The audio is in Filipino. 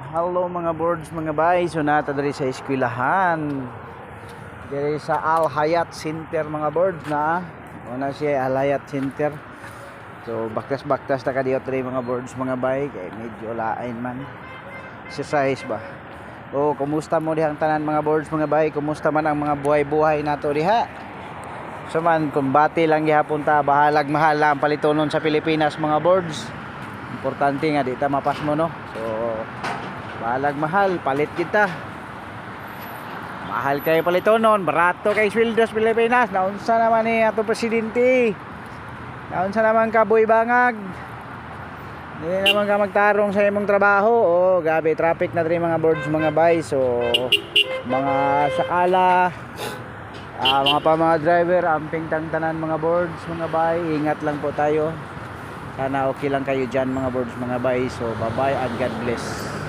Hello mga boards, mga bay. So nata diri sa eskwelahan. Diri sa Al Hayat Center mga boards na. Una siya Al Hayat Center. So baktas-baktas ta kadiyo diri mga boards, mga bay, kay medyo lain man. Exercise ba. O kumusta mo dihang tanan mga boards, mga bay? Kumusta man ang mga buhay-buhay nato diha? So man kung bati lang gihapon ta, bahalag mahal ang palitonon sa Pilipinas mga boards. Importante nga di ta mapas mo no. So bahalag mahal, palit kita. Mahal kay palitonon, barato kay sweldo sa Pilipinas. Naunsa naman ni ato presidente? Naunsa naman ka boy bangag? Hindi naman ka magtarong sa imong trabaho. O gabi traffic na diri mga boards, mga bay. So mga sakala, mga driver, amping tangtanan mga boards, mga bay. Ingat lang po tayo. Sana okay lang kayo dyan mga boards, mga bay. So bye bye and God bless.